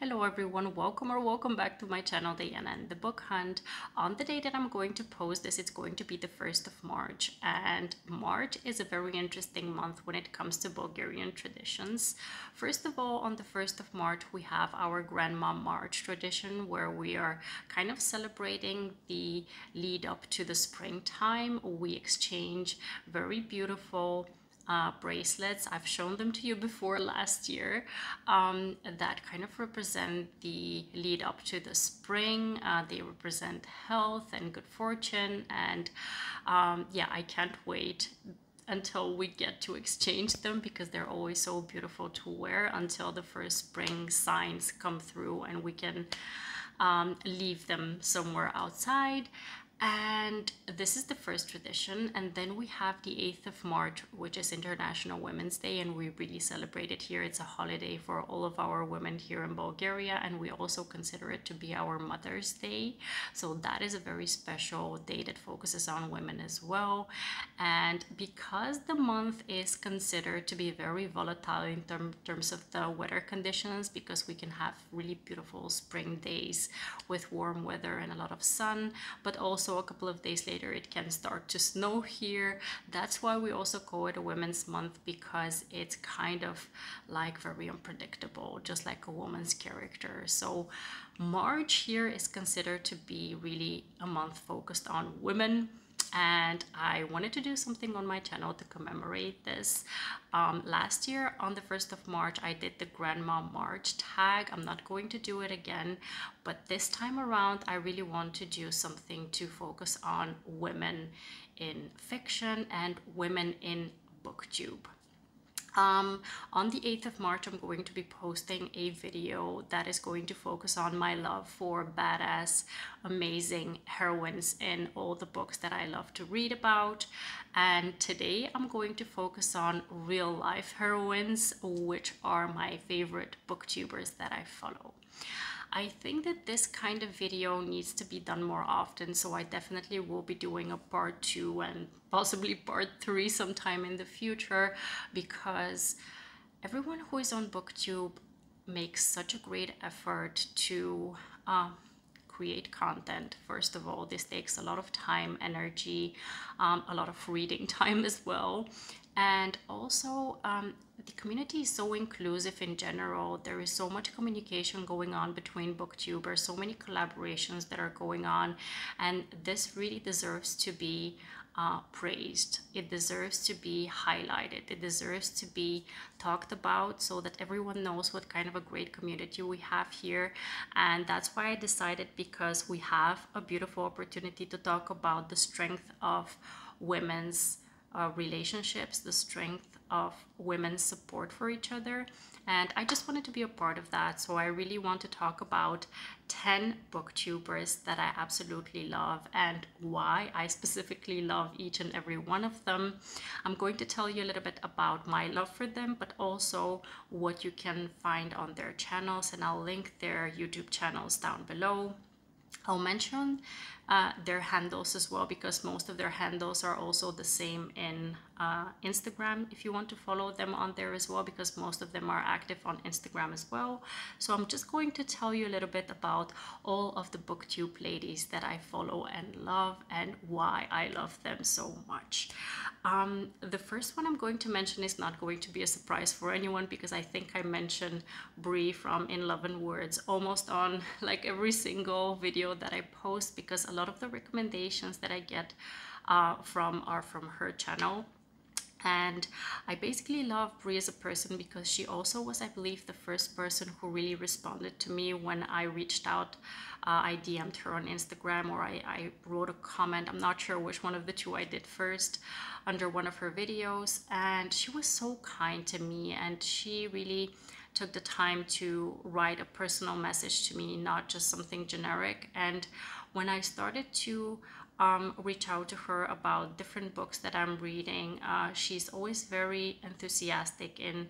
Hello everyone, welcome back to my channel, Diana and the Book Hunt. On the day that I'm going to post this, it's going to be the 1st of March, and March is a very interesting month when it comes to Bulgarian traditions. First of all, on the 1st of March, we have our Grandma March tradition where we are kind of celebrating the lead up to the springtime. We exchange very beautiful bracelets. I've shown them to you before last year, that kind of represent the lead up to the spring. They represent health and good fortune, and yeah, I can't wait until we get to exchange them because they're always so beautiful to wear until the first spring signs come through and we can leave them somewhere outside. And this is the first tradition. And then we have the 8th of March, which is International Women's Day, and we really celebrate it here. It's a holiday for all of our women here in Bulgaria, and we also consider it to be our Mother's Day. So that is a very special day that focuses on women as well. And because the month is considered to be very volatile in terms of the weather conditions, because we can have really beautiful spring days with warm weather and a lot of sun, but also a couple of days later it can start to snow here. That's why we also call it a women's month, because it's kind of like very unpredictable, just like a woman's character. So March here is considered to be really a month focused on women, and I wanted to do something on my channel to commemorate this. Last year on the 1st of March I did the Grandma March tag. I'm not going to do it again, but this time around I really want to do something to focus on women in fiction and women in Booktube. On the 8th of March, I'm going to be posting a video that is going to focus on my love for badass, amazing heroines in all the books that I love to read about. And today I'm going to focus on real life heroines, which are my favorite booktubers that I follow. I think that this kind of video needs to be done more often, so I definitely will be doing a part 2 and possibly part 3 sometime in the future, because everyone who is on Booktube makes such a great effort to create content. First of all, this takes a lot of time, energy, a lot of reading time as well. And also, the community is so inclusive in general. There is so much communication going on between booktubers, so many collaborations that are going on, and this really deserves to be praised. It deserves to be highlighted. It deserves to be talked about so that everyone knows what kind of a great community we have here. And that's why I decided, because we have a beautiful opportunity to talk about the strength of women's relationships, the strength of women's support for each other, and I just wanted to be a part of that. So I really want to talk about 10 booktubers that I absolutely love and why I specifically love each and every one of them. I'm going to tell you a little bit about my love for them, but also what you can find on their channels, and I'll link their YouTube channels down below. I'll mention their handles as well, because most of their handles are also the same in Instagram, if you want to follow them on there as well, because most of them are active on Instagram as well. So I'm just going to tell you a little bit about all of the booktube ladies that I follow and love, and why I love them so much. The first one I'm going to mention is not going to be a surprise for anyone, because I think I mentioned Bree from In Love and Words almost on like every single video that I post, because a lot of the recommendations that I get are from her channel. And I basically love Bree as a person because she also was, I believe, the first person who really responded to me when I reached out. I DM'd her on Instagram, or I wrote a comment. I'm not sure which one of the two I did first, under one of her videos. And she was so kind to me, and she really took the time to write a personal message to me, not just something generic. And when I started to reach out to her about different books that I'm reading, she's always very enthusiastic in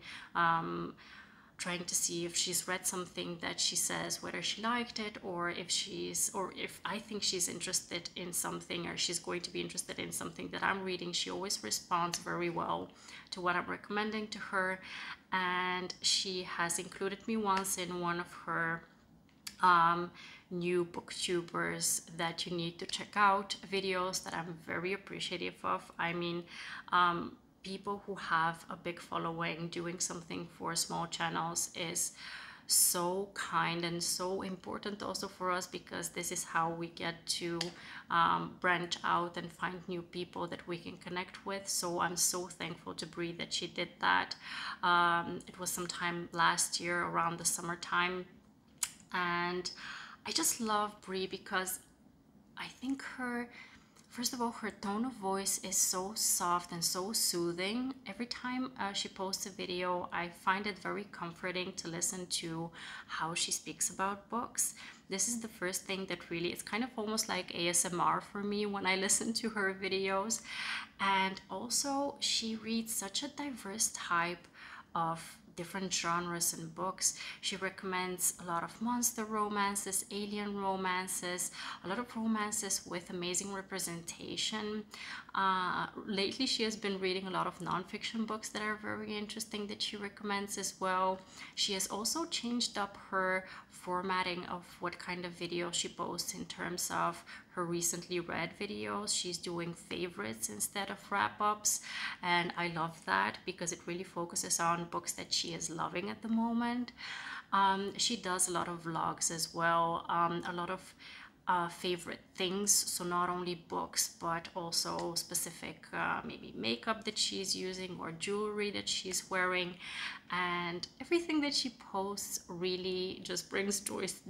trying to see if she's read something that she says whether she liked it, or if I think she's interested in something, or she's going to be interested in something that I'm reading. She always responds very well to what I'm recommending to her, and she has included me once in one of her new booktubers that you need to check out videos that I'm very appreciative of. I mean, people who have a big following doing something for small channels is so kind and so important also for us, because this is how we get to branch out and find new people that we can connect with. So I'm so thankful to Bree that she did that. It was sometime last year around the summertime, and I just love Bree because I think first of all, her tone of voice is so soft and so soothing. Every time she posts a video, I find it very comforting to listen to how she speaks about books. This is the first thing that really, it's kind of almost like ASMR for me when I listen to her videos. And also, she reads such a diverse type of different genres and books. She recommends a lot of monster romances, alien romances, a lot of romances with amazing representation. Lately, she has been reading a lot of nonfiction books that are very interesting that she recommends as well. She has also changed up her formatting of what kind of video she posts in terms of her recently read videos. She's doing favorites instead of wrap-ups, and I love that because it really focuses on books that she is loving at the moment. She does a lot of vlogs as well, a lot of favorite things, so not only books but also specific maybe makeup that she's using or jewelry that she's wearing, and everything that she posts really just brings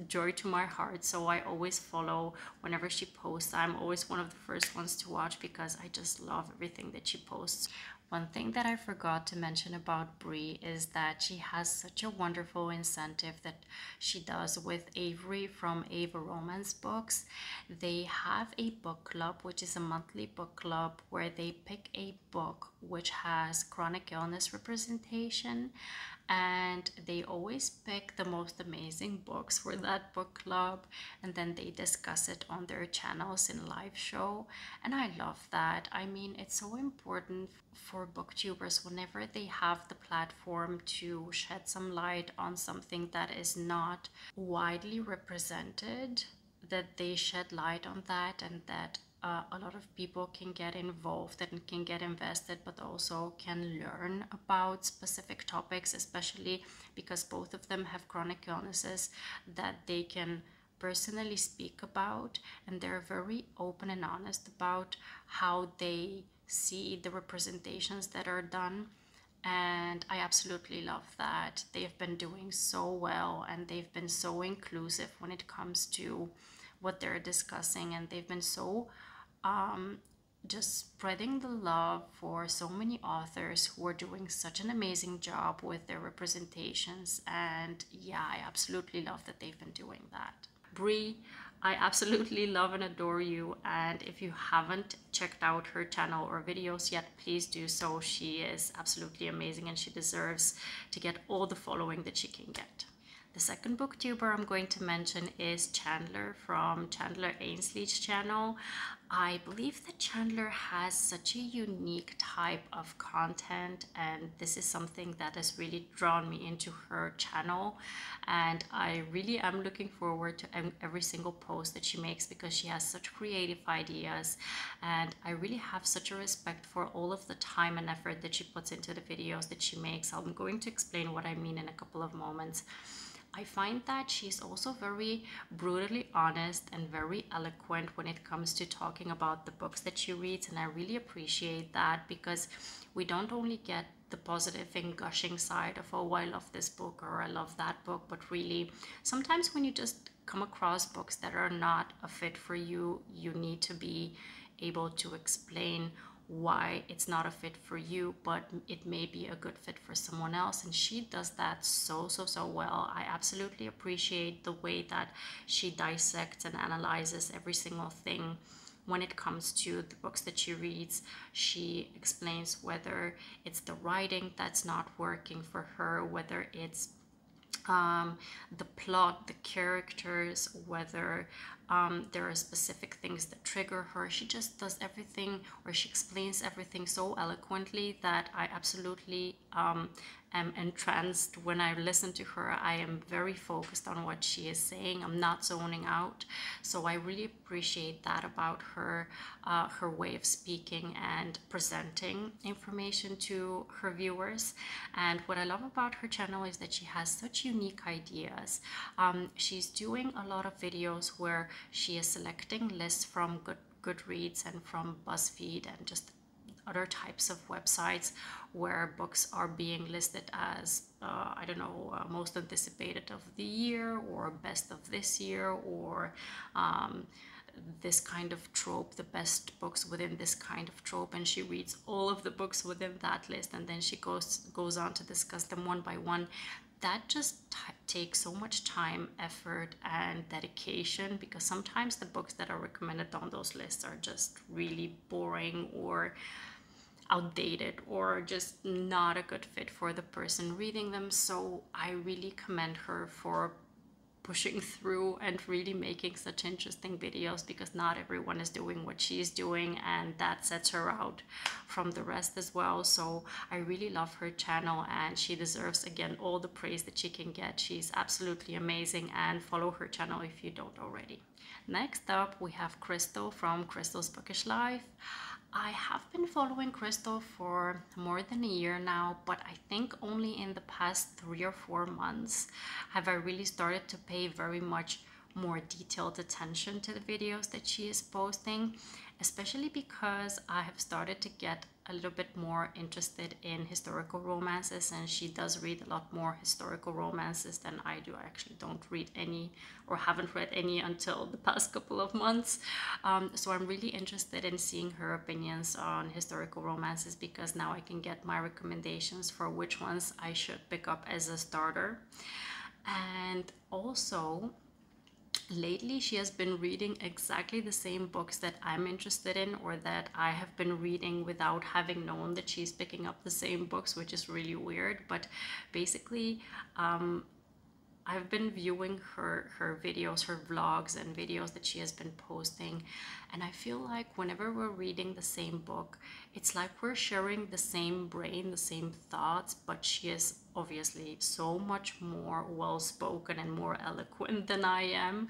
joy to my heart. So I always follow whenever she posts. I'm always one of the first ones to watch because I just love everything that she posts. One thing that I forgot to mention about Bree is that she has such a wonderful incentive that she does with Avery from Ava Romance Books. They have a book club, which is a monthly book club where they pick a book which has chronic illness representation, and they always pick the most amazing books for that book club, and then they discuss it on their channels in live show. And I love that. I mean, it's so important for booktubers whenever they have the platform to shed some light on something that is not widely represented, that they shed light on that, and that a lot of people can get involved and can get invested, but also can learn about specific topics, especially because both of them have chronic illnesses that they can personally speak about, and they're very open and honest about how they see the representations that are done. And I absolutely love that. They've been doing so well, and they've been so inclusive when it comes to what they're discussing, and they've been so just spreading the love for so many authors who are doing such an amazing job with their representations. And yeah, I absolutely love that they've been doing that. Bree, I absolutely love and adore you, and if you haven't checked out her channel or videos yet, please do so. She is absolutely amazing and she deserves to get all the following that she can get. The second booktuber I'm going to mention is Chandler from Chandler Ainsley's channel. I believe that Chandler has such a unique type of content, and this is something that has really drawn me into her channel, and I really am looking forward to every single post that she makes because she has such creative ideas, and I really have such a respect for all of the time and effort that she puts into the videos that she makes. I'm going to explain what I mean in a couple of moments. I find that she's also very brutally honest and very eloquent when it comes to talking about the books that she reads, and I really appreciate that because we don't only get the positive and gushing side of, oh, I love this book or I love that book, but really sometimes when you just come across books that are not a fit for you, you need to be able to explain why it's not a fit for you, but it may be a good fit for someone else, and she does that so well. I absolutely appreciate the way that she dissects and analyzes every single thing when it comes to the books that she reads. She explains whether it's the writing that's not working for her, whether it's the plot, the characters, whether there are specific things that trigger her. She just does everything, or she explains everything so eloquently that I absolutely am entranced when I listen to her. I am very focused on what she is saying. I'm not zoning out. So I really appreciate that about her, her way of speaking and presenting information to her viewers. And what I love about her channel is that she has such unique ideas. She's doing a lot of videos where she is selecting lists from Goodreads and from BuzzFeed and just other types of websites where books are being listed as I don't know, most anticipated of the year, or best of this year, or this kind of trope, the best books within this kind of trope, and she reads all of the books within that list, and then she goes on to discuss them one by one. That just takes so much time, effort, and dedication, because sometimes the books that are recommended on those lists are just really boring or outdated or just not a good fit for the person reading them. So I really commend her for pushing through and really making such interesting videos, because not everyone is doing what she's doing, and that sets her out from the rest as well. So I really love her channel, and she deserves, again, all the praise that she can get. She's absolutely amazing, and follow her channel if you don't already. Next up, we have Crystal from Crystal's Bookish Life. I have been following Crystal for more than a year now, but I think only in the past 3 or 4 months have I really started to pay very much more detailed attention to the videos that she is posting, especially because I have started to get a little bit more interested in historical romances, and she does read a lot more historical romances than I do. I actually don't read any, or haven't read any until the past couple of months. So I'm really interested in seeing her opinions on historical romances, because now I can get my recommendations for which ones I should pick up as a starter. And also, lately she has been reading exactly the same books that I'm interested in, or that I have been reading without having known that she's picking up the same books, which is really weird. But basically, I've been viewing her videos, her vlogs and videos that she has been posting, and I feel like whenever we're reading the same book, it's like we're sharing the same brain, the same thoughts, but she is obviously so much more well-spoken and more eloquent than I am.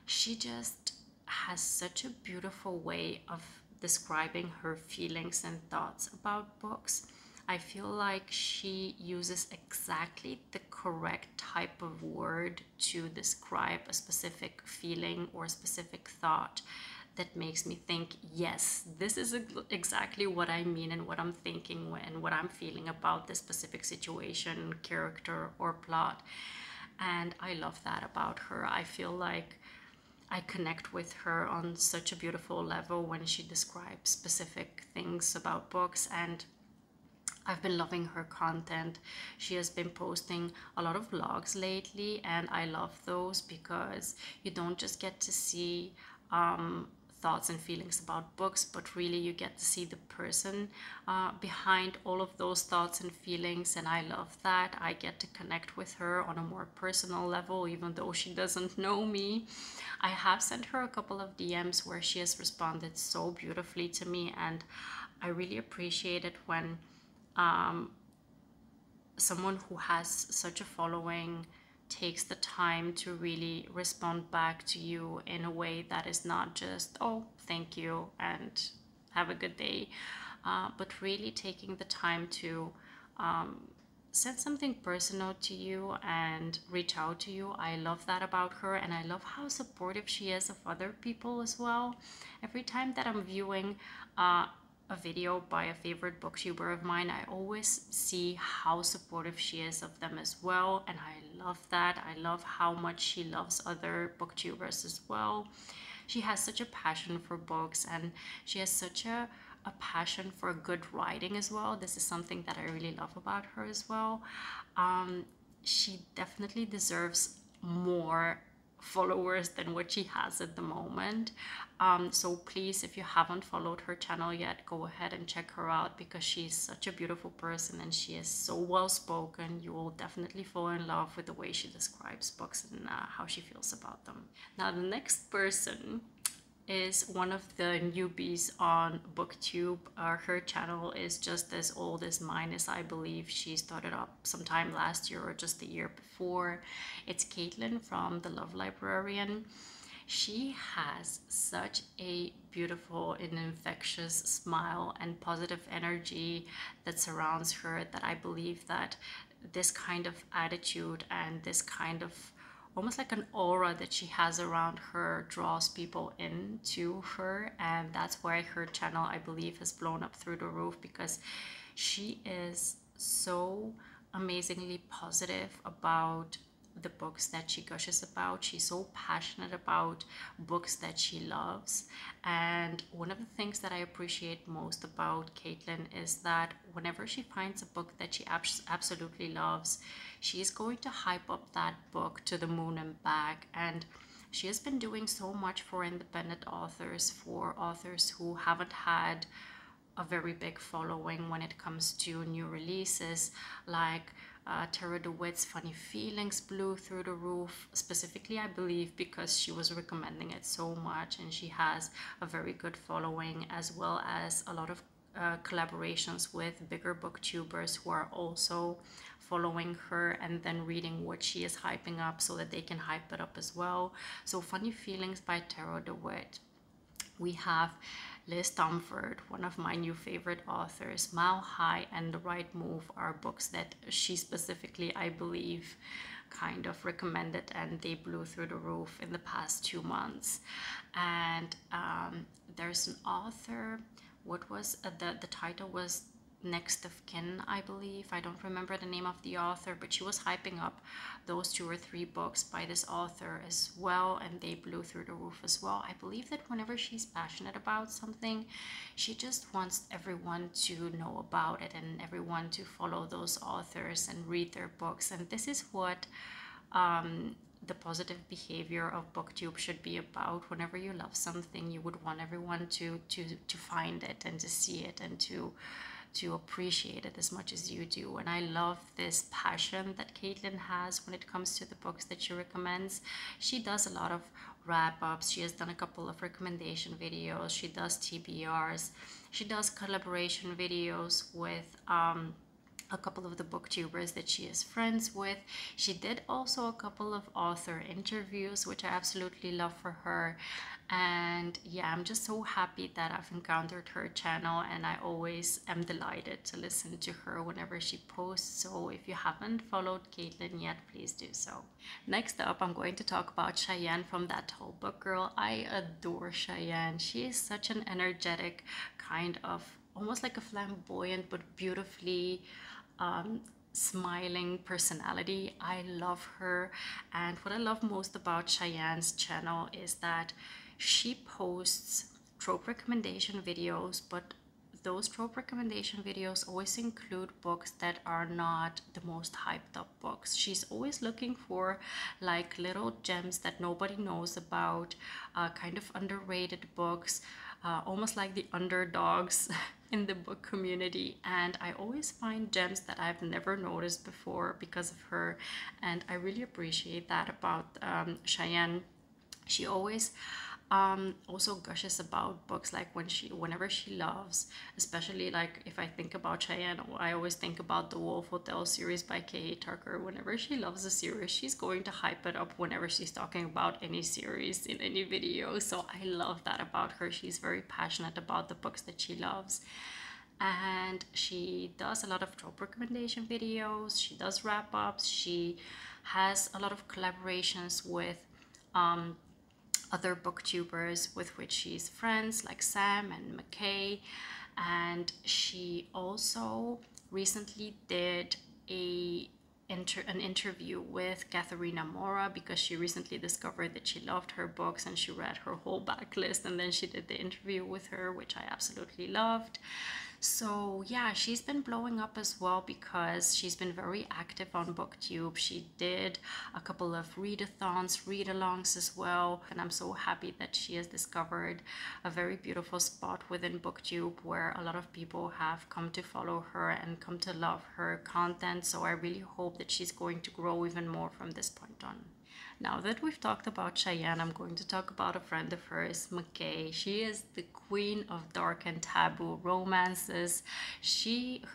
She just has such a beautiful way of describing her feelings and thoughts about books. I feel like she uses exactly the correct type of word to describe a specific feeling or a specific thought that makes me think, yes, this is exactly what I mean and what I'm thinking and what I'm feeling about this specific situation, character, or plot. And I love that about her. I feel like I connect with her on such a beautiful level when she describes specific things about books, and I've been loving her content. She has been posting a lot of vlogs lately, and I love those because you don't just get to see thoughts and feelings about books, but really you get to see the person behind all of those thoughts and feelings, and I love that. I get to connect with her on a more personal level, even though she doesn't know me. I have sent her a couple of DMs where she has responded so beautifully to me, and I really appreciate it when someone who has such a following takes the time to really respond back to you in a way that is not just, oh, thank you and have a good day, but really taking the time to send something personal to you and reach out to you. I love that about her, and I love how supportive she is of other people as well. Every time that I'm viewing a video by a favorite booktuber of mine, I always see how supportive she is of them as well, and I love that. I love how much she loves other booktubers as well. She has such a passion for books, and she has such a passion for good writing as well. This is something that I really love about her as well. She definitely deserves more followers than what she has at the moment. So please, if you haven't followed her channel yet, go ahead and check her out, because she's such a beautiful person and she is so well spoken. You will definitely fall in love with the way she describes books and how she feels about them. Now the next person is one of the newbies on Booktube. Her channel is just as old as mine is, I believe. She started up sometime last year or just the year before. It's Caitlin from The Love Librarian. She has such a beautiful and infectious smile and positive energy that surrounds her, that I believe that this kind of attitude and this kind of almost like an aura that she has around her draws people into her, and that's why her channel, I believe, has blown up through the roof, because she is so amazingly positive about the books that she gushes about. She's so passionate about books that she loves, and one of the things that I appreciate most about Caitlin is that whenever she finds a book that she absolutely loves, she's going to hype up that book to the moon and back. And she has been doing so much for independent authors, for authors who haven't had a very big following when it comes to new releases, like Tara DeWitt's Funny Feelings blew through the roof, specifically I believe because she was recommending it so much, and she has a very good following, as well as a lot of collaborations with bigger booktubers who are also following her and then reading what she is hyping up so that they can hype it up as well. So Funny Feelings by Tara DeWitt. We have Liz Tomford, one of my new favorite authors. Mile High and The Right Move are books that she specifically, I believe, kind of recommended, and they blew through the roof in the past 2 months. And there's an author, what was the title was Next of Kin, I believe. I don't remember the name of the author, but she was hyping up those 2 or 3 books by this author as well, and they blew through the roof as well. I believe that whenever she's passionate about something, she just wants everyone to know about it and everyone to follow those authors and read their books. And this is what the positive behavior of Booktube should be about. Whenever you love something, you would want everyone to find it and to see it and to appreciate it as much as you do. And I love this passion that Caitlin has when it comes to the books that she recommends. She does a lot of wrap-ups. She has done a couple of recommendation videos. She does TBRs. She does collaboration videos with a couple of the booktubers that she is friends with. She did also a couple of author interviews, which I absolutely love for her. And yeah, I'm just so happy that I've encountered her channel, and I always am delighted to listen to her whenever she posts. So if you haven't followed Caitlin yet, please do so. Next up, I'm going to talk about Cheyenne from That Tall Book Girl. I adore Cheyenne. She is such an energetic, kind of almost like a flamboyant but beautifully smiling personality. I love her, and what I love most about Cheyenne's channel is that she posts trope recommendation videos, but those trope recommendation videos always include books that are not the most hyped up books. She's always looking for like little gems that nobody knows about, kind of underrated books, almost like the underdogs in the book community. And I always find gems that I've never noticed before because of her, and I really appreciate that about Cheyenne. She always also gushes about books, like whenever she loves, especially like if I think about Cheyenne, I always think about the Wolf Hotel series by K.A. Tucker. Whenever she loves a series, she's going to hype it up whenever she's talking about any series in any video. So I love that about her. She's very passionate about the books that she loves, and she does a lot of trope recommendation videos. She does wrap-ups. She has a lot of collaborations with other booktubers with which she's friends, like Sam and Michae. And she also recently did an interview with Katharina Mora, because she recently discovered that she loved her books and she read her whole backlist, and then she did the interview with her, which I absolutely loved. So yeah, she's been blowing up as well because she's been very active on Booktube. She did a couple of readathons, read-alongs as well, and I'm so happy that she has discovered a very beautiful spot within Booktube where a lot of people have come to follow her and come to love her content. So I really hope that she's going to grow even more from this point on. Now that we've talked about Cheyenne, I'm going to talk about a friend of hers, Michae. She is the queen of dark and taboo romances.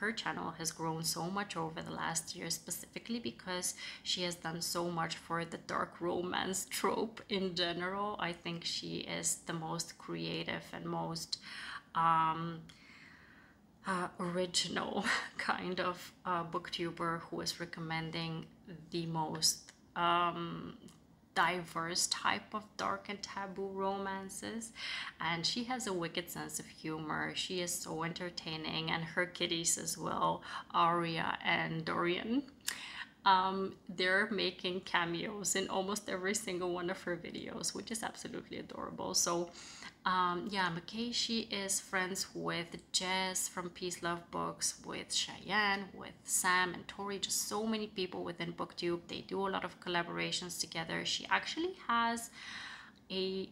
Her channel has grown so much over the last year, specifically because she has done so much for the dark romance trope in general. I think she is the most creative and most original kind of booktuber who is recommending the most diverse type of dark and taboo romances, and she has a wicked sense of humor. She is so entertaining, and her kitties as well, Aria and Dorian. They're making cameos in almost every single one of her videos, which is absolutely adorable. So yeah, Michae, she is friends with Jess from Peace Love Books, with Cheyenne, with Sam and Tori, just so many people within Booktube. They do a lot of collaborations together. She actually has a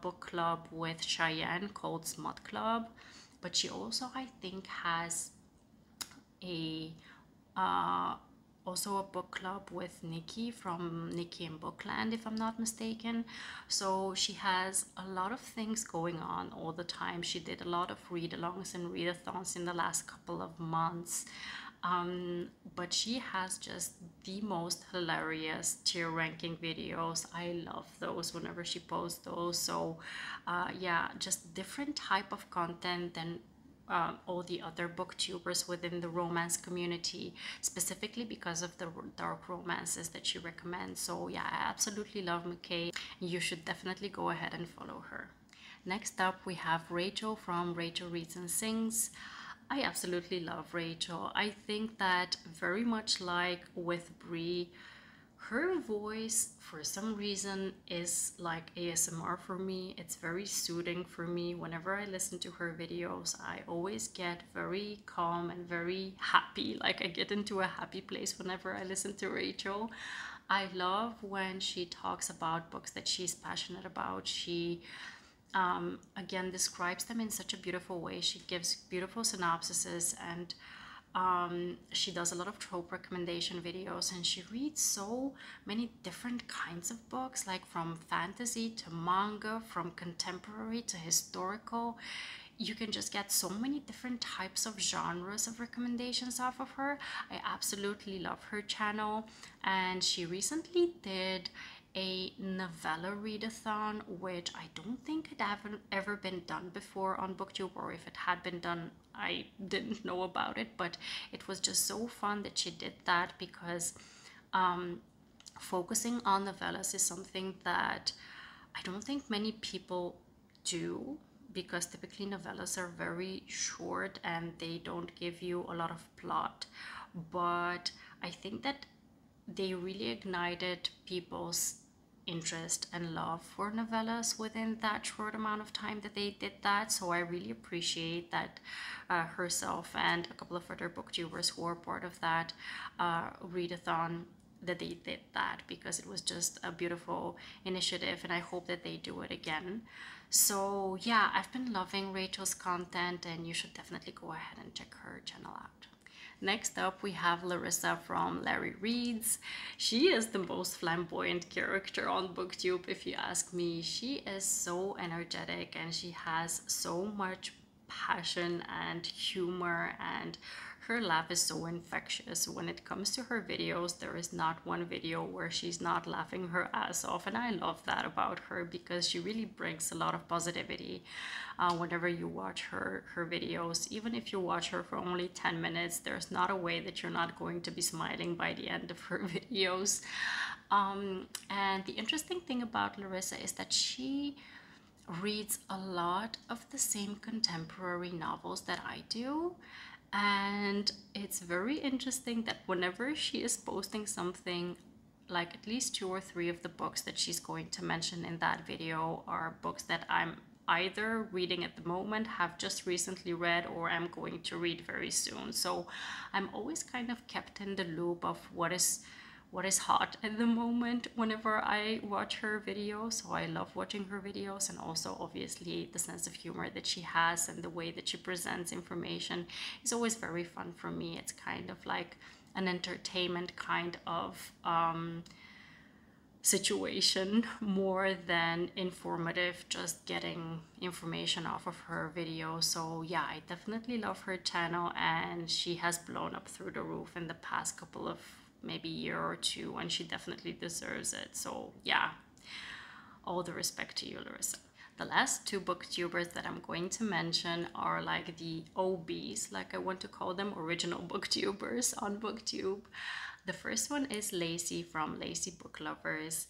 book club with Cheyenne called Smut Club, but she also, I think, has a also a book club with Nikki from Nikki and Bookland, if I'm not mistaken. So she has a lot of things going on all the time. She did a lot of read-alongs and readathons in the last couple of months. But she has just the most hilarious tier ranking videos. I love those whenever she posts those. So yeah, just different type of content than all the other booktubers within the romance community, specifically because of the dark romances that she recommends. So yeah, I absolutely love Michae. You should definitely go ahead and follow her. Next up, we have Rachel from Rachel Reads and Sings. I absolutely love Rachel. I think that very much like with Bree, her voice for some reason is like ASMR for me. It's very soothing for me. Whenever I listen to her videos, I always get very calm and very happy. Like I get into a happy place whenever I listen to Rachel. I love when she talks about books that she's passionate about. She again describes them in such a beautiful way. She gives beautiful synopsises, and she does a lot of trope recommendation videos, and she reads so many different kinds of books, like from fantasy to manga, from contemporary to historical. You can just get so many different types of genres of recommendations off of her. I absolutely love her channel, and she recently did a novella readathon, which I don't think had ever been done before on Booktube, or if it had been done, I didn't know about it. But it was just so fun that she did that, because focusing on novellas is something that I don't think many people do, because typically novellas are very short and they don't give you a lot of plot. But I think that they really ignited people's interest and love for novellas within that short amount of time that they did that. So I really appreciate that herself and a couple of other booktubers who are part of that readathon, that they did that, because it was just a beautiful initiative, and I hope that they do it again. So yeah, I've been loving Rachel's content, and you should definitely go ahead and check her channel out. Next up, we have Larissa from Larry Reads. She is the most flamboyant character on Booktube, if you ask me. She is so energetic, and she has so much passion and humor, and her laugh is so infectious. When it comes to her videos, there is not one video where she's not laughing her ass off, and I love that about her, because she really brings a lot of positivity whenever you watch her videos. Even if you watch her for only 10 minutes, there's not a way that you're not going to be smiling by the end of her videos. And the interesting thing about Larissa is that she reads a lot of the same contemporary novels that I do. And it's very interesting that whenever she is posting something, like at least 2 or 3 of the books that she's going to mention in that video are books that I'm either reading at the moment, have just recently read, or I'm going to read very soon. So I'm always kind of kept in the loop of what is hot at the moment whenever I watch her videos. So I love watching her videos, and also obviously the sense of humor that she has and the way that she presents information is always very fun for me. It's kind of like an entertainment kind of situation more than informative, just getting information off of her video. So yeah, I definitely love her channel, and she has blown up through the roof in the past couple of maybe year or two, and she definitely deserves it. So yeah, all the respect to you, Larissa. The last two booktubers that I'm going to mention are like the OBs, like I want to call them, original booktubers on Booktube. The first one is Lacey from Lacey Booklovers.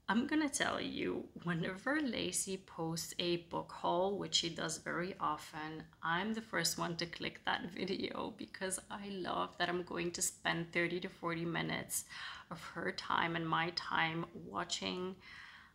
I'm gonna tell you, whenever Lacey posts a book haul, which she does very often, I'm the first one to click that video because I love that I'm going to spend 30 to 40 minutes of her time and my time watching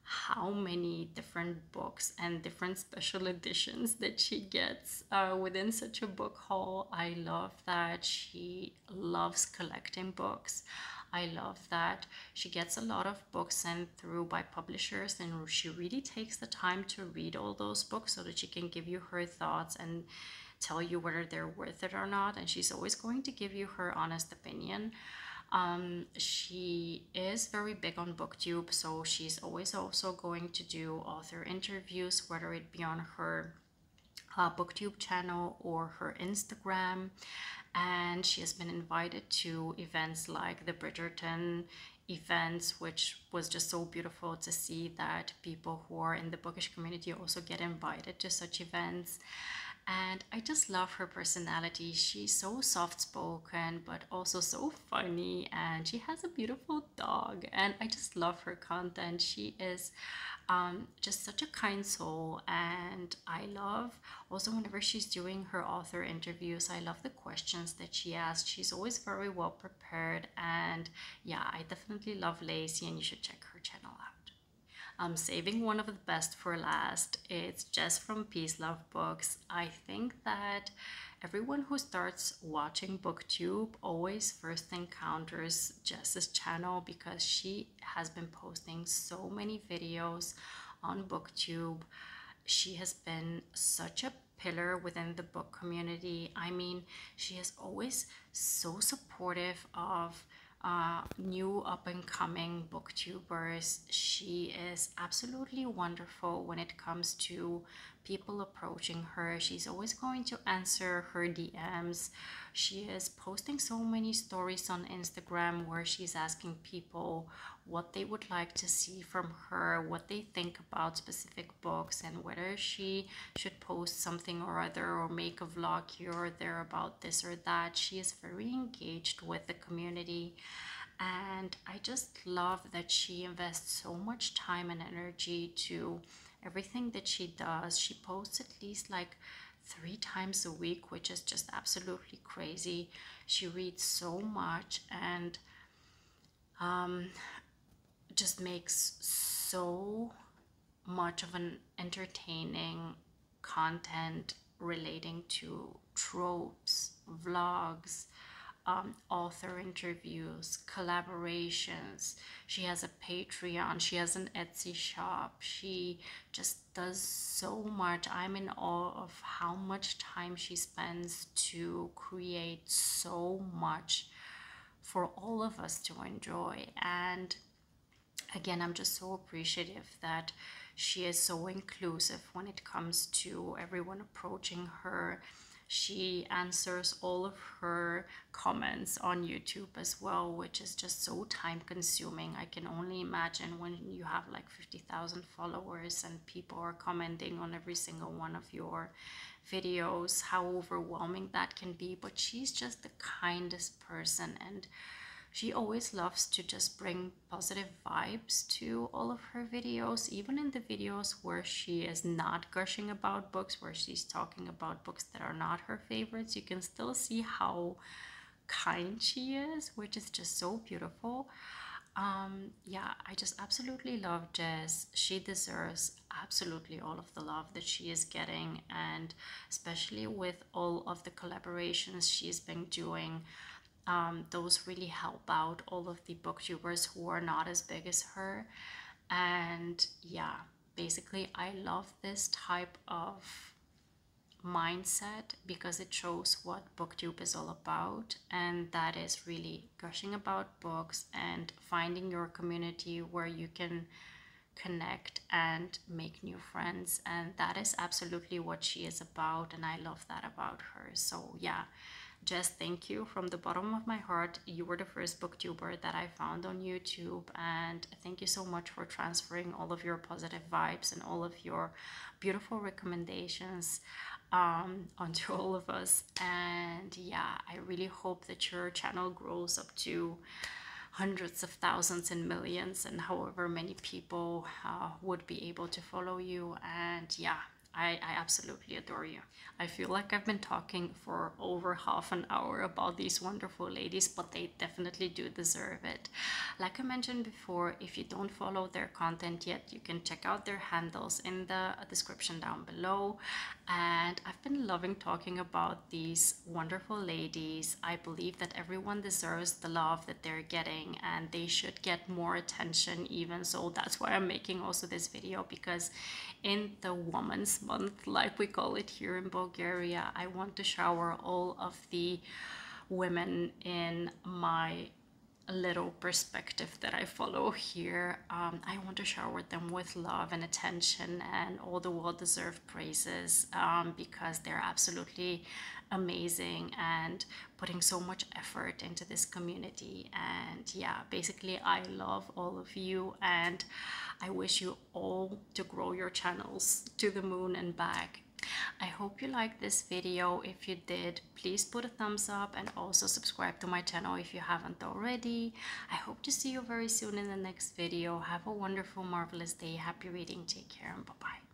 how many different books and different special editions that she gets within such a book haul. I love that she loves collecting books. I love that she gets a lot of books sent through by publishers, and she really takes the time to read all those books so that she can give you her thoughts and tell you whether they're worth it or not. And she's always going to give you her honest opinion. She is very big on Booktube, so she's always also going to do author interviews, whether it be on her Booktube channel or her Instagram. And she has been invited to events like the Bridgerton events, which was just so beautiful to see that people who are in the bookish community also get invited to such events. And I just love her personality. She's so soft-spoken, but also so funny, and she has a beautiful dog, and I just love her content. She is just such a kind soul, and I love also whenever she's doing her author interviews, I love the questions that she asks. She's always very well prepared, and yeah, I definitely love Lacey, and you should check her channel out. I'm saving one of the best for last. It's Jess from Peace Love Books. I think that everyone who starts watching Booktube always first encounters Jess's channel because she has been posting so many videos on Booktube. She has been such a pillar within the book community. I mean, she is always so supportive of new up-and-coming booktubers. She is absolutely wonderful when it comes to people approaching her. She's always going to answer her DMs. She is posting so many stories on Instagram where she's asking people what they would like to see from her, what they think about specific books, and whether she should post something or other or make a vlog here or there about this or that. She is very engaged with the community, and I just love that she invests so much time and energy to everything that she does. She posts at least like 3 times a week, which is just absolutely crazy. She reads so much and just makes so much of an entertaining content relating to tropes, vlogs, author interviews, collaborations. She has a Patreon, she has an Etsy shop. She just does so much. I'm in awe of how much time she spends to create so much for all of us to enjoy. And again, I'm just so appreciative that she is so inclusive when it comes to everyone approaching her. She answers all of her comments on YouTube as well, which is just so time consuming. I can only imagine when you have like 50,000 followers and people are commenting on every single one of your videos, how overwhelming that can be. But she's just the kindest person, and she always loves to just bring positive vibes to all of her videos, even in the videos where she is not gushing about books, where she's talking about books that are not her favorites. You can still see how kind she is, which is just so beautiful. Yeah, I just absolutely love Jess. She deserves absolutely all of the love that she is getting, and especially with all of the collaborations she's been doing. Those really help out all of the booktubers who are not as big as her. And yeah, basically, I love this type of mindset because it shows what booktube is all about, and that is really gushing about books and finding your community where you can connect and make new friends. And that is absolutely what she is about, and I love that about her. So yeah, just thank you from the bottom of my heart. You were the first booktuber that I found on YouTube, and thank you so much for transferring all of your positive vibes and all of your beautiful recommendations onto all of us. And yeah, I really hope that your channel grows up to hundreds of thousands and millions, and however many people would be able to follow you. And yeah, I absolutely adore you. I feel like I've been talking for over half an hour about these wonderful ladies, but they definitely do deserve it. Like I mentioned before, if you don't follow their content yet, you can check out their handles in the description down below. And I've been loving talking about these wonderful ladies. I believe that everyone deserves the love that they're getting, and they should get more attention even. So that's why I'm making also this video, because in the Women's Month, like we call it here in Bulgaria, I want to shower all of the women in my little perspective that I follow here. I want to shower them with love and attention and all the well-deserved praises, because they're absolutely amazing and putting so much effort into this community. And yeah, basically I love all of you, and I wish you all to grow your channels to the moon and back. I hope you liked this video. If you did, please put a thumbs up and also subscribe to my channel if you haven't already. I hope to see you very soon in the next video. Have a wonderful, marvelous day. Happy reading. Take care, and bye-bye.